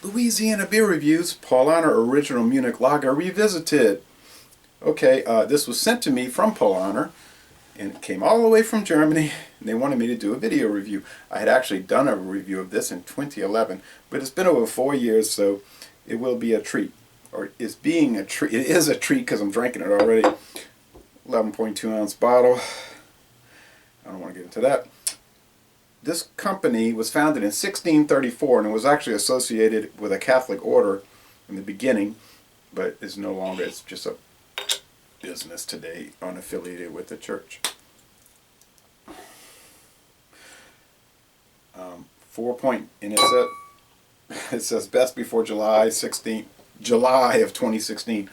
Louisiana Beer Reviews, Paulaner Original Munich Lager Revisited. Okay, this was sent to me from Paulaner, and it came all the way from Germany, and they wanted me to do a video review. I had actually done a review of this in 2011, but it's been over 4 years, so it will be a treat. Or it's being a treat. It is a treat because I'm drinking it already. 11.2 ounce bottle. I don't want to get into that. This company was founded in 1634 and it was actually associated with a Catholic order in the beginning, but is no longer. It's just a business today, unaffiliated with the church. 4 point, and it says best before July of 2016.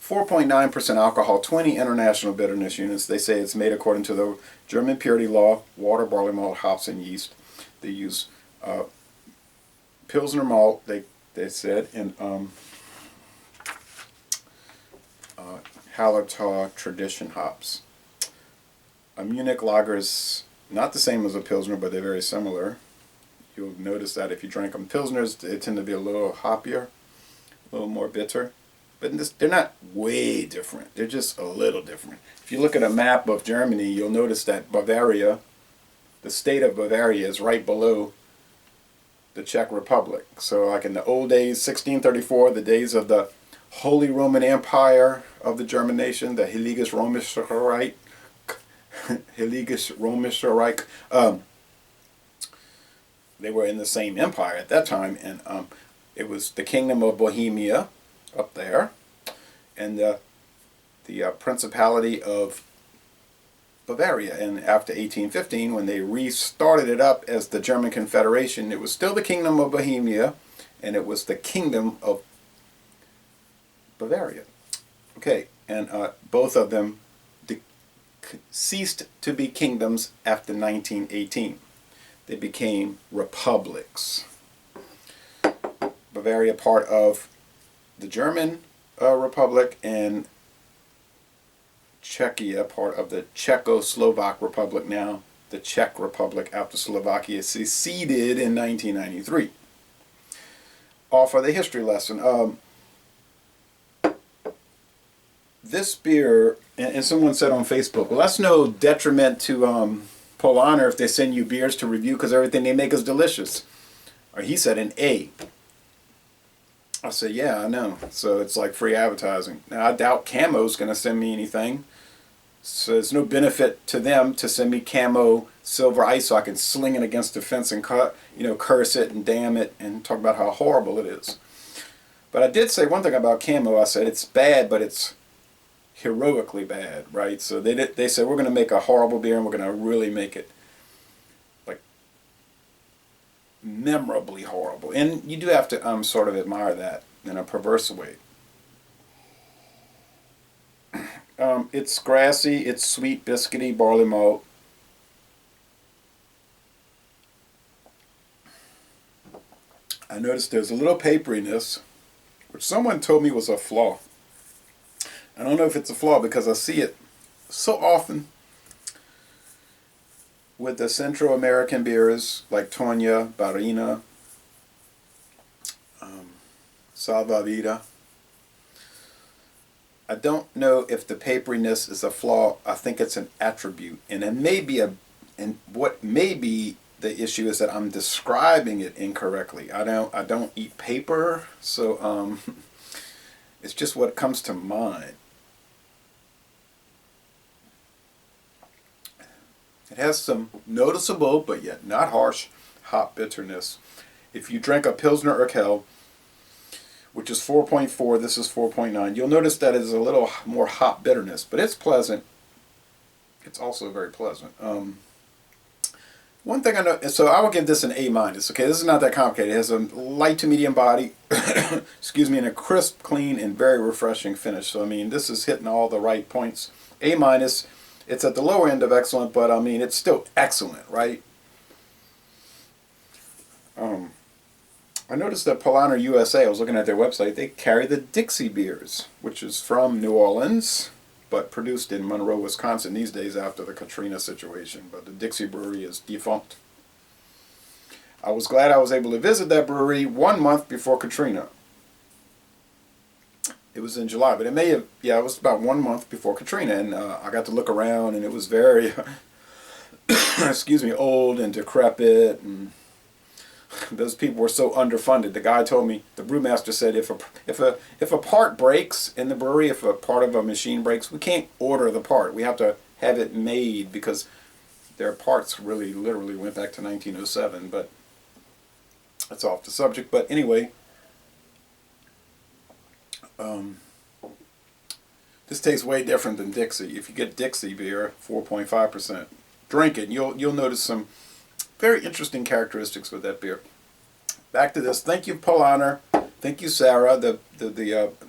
4.9% alcohol, 20 international bitterness units. They say it's made according to the German purity law, water, barley malt, hops, and yeast. They use Pilsner malt, they said, and Hallertau tradition hops. A Munich lager is not the same as a Pilsner, but they're very similar. You'll notice that if you drink them. Pilsners, they tend to be a little hoppier, a little more bitter. But they're not way different. They're just a little different. If you look at a map of Germany, you'll notice that Bavaria, the state of Bavaria, is right below the Czech Republic. So like in the old days, 1634, the days of the Holy Roman Empire of the German nation, the Heiliges Römisches Reich, they were in the same empire at that time, and it was the Kingdom of Bohemia up there, and the Principality of Bavaria. And after 1815, when they restarted it up as the German Confederation, it was still the Kingdom of Bohemia, and it was the Kingdom of Bavaria. Okay, and both of them ceased to be kingdoms after 1918. They became republics. Bavaria part of the German Republic, and Czechia part of the Czechoslovak Republic, now the Czech Republic after Slovakia seceded in 1993. All for the history lesson. This beer, and someone said on Facebook, well, that's no detriment to Paulaner if they send you beers to review because everything they make is delicious. Or he said an A. I said, yeah, I know. So it's like free advertising. Now, I doubt Camo's going to send me anything. So there's no benefit to them to send me Camo Silver Ice so I can sling it against the fence and curse it and damn it and talk about how horrible it is. But I did say one thing about Camo. I said it's bad, but it's heroically bad, right? So they said we're going to make a horrible beer and we're going to really make it like memorably horrible. And you do have to sort of admire that in a perverse way. It's grassy, it's sweet, biscuity, barley malt. I noticed there's a little paperiness, which someone told me was a flaw. I don't know if it's a flaw because I see it so often with the Central American beers like Toña, Barina, Salvavida. I don't know if the paperiness is a flaw. I think it's an attribute, and it may be and what may be the issue is that I'm describing it incorrectly. I don't eat paper, so it's just what comes to mind. It has some noticeable, but yet not harsh, hop bitterness. If you drink a Pilsner Urquell, which is 4.4, this is 4.9, you'll notice that it is a little more hop bitterness, but it's pleasant. It's also very pleasant. One thing I know, so I will give this an A-. Okay, this is not that complicated. It has a light to medium body, excuse me, and a crisp, clean, and very refreshing finish. So, I mean, this is hitting all the right points. A-. It's at the lower end of excellent, but I mean, it's still excellent, right? I noticed that Paulaner USA, I was looking at their website, they carry the Dixie beers, which is from New Orleans, but produced in Monroe, Wisconsin these days after the Katrina situation. But the Dixie brewery is defunct. I was glad I was able to visit that brewery 1 month before Katrina. It was in July, but it may have, yeah, it was about 1 month before Katrina, and I got to look around, and it was very, excuse me, old and decrepit, and those people were so underfunded. The guy told me, the brewmaster said, if a part breaks in the brewery, if a part of a machine breaks, we can't order the part. We have to have it made, because their parts really literally went back to 1907, but that's off the subject. But anyway, this tastes way different than Dixie. If you get Dixie beer, 4.5%, drink it. You'll notice some very interesting characteristics with that beer. Back to this. Thank you, Paulaner. Thank you, Sarah, the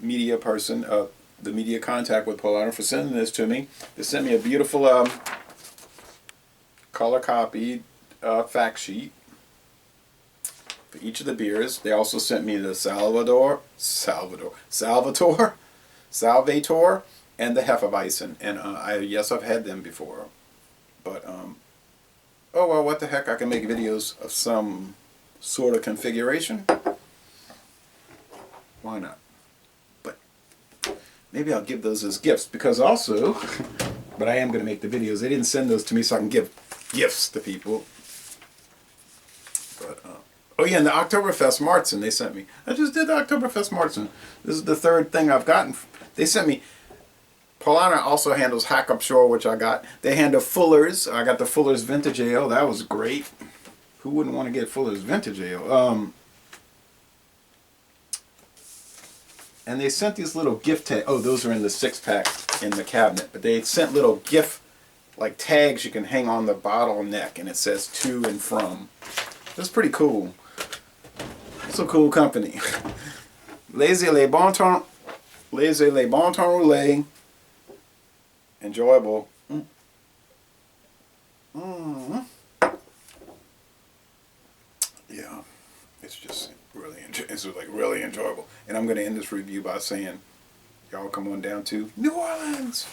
media person, the media contact with Paulaner, for sending this to me. They sent me a beautiful color copied fact sheet for each of the beers. They also sent me the Salvator, and the Hefeweizen. And yes, I've had them before. But oh well, what the heck? I can make videos of some sort of configuration. Why not? But maybe I'll give those as gifts, because also, but I am going to make the videos. They didn't send those to me so I can give gifts to people. But oh yeah, and the Oktoberfest Marzen they sent me. I just did the Oktoberfest Marzen. This is the third thing I've gotten. They sent me. Paulaner also handles Hack Up Shore, which I got. They handle Fuller's. I got the Fuller's Vintage Ale. That was great. Who wouldn't want to get Fuller's Vintage Ale? And they sent these little gift tags. Oh, those are in the 6-pack in the cabinet. But they sent little gift, like, tags you can hang on the bottleneck, and it says to and from. That's pretty cool. It's a cool company. Laissez les bon temps rouler. Enjoyable. Yeah, it's just really it's like really enjoyable. And I'm going to end this review by saying, y'all come on down to New Orleans.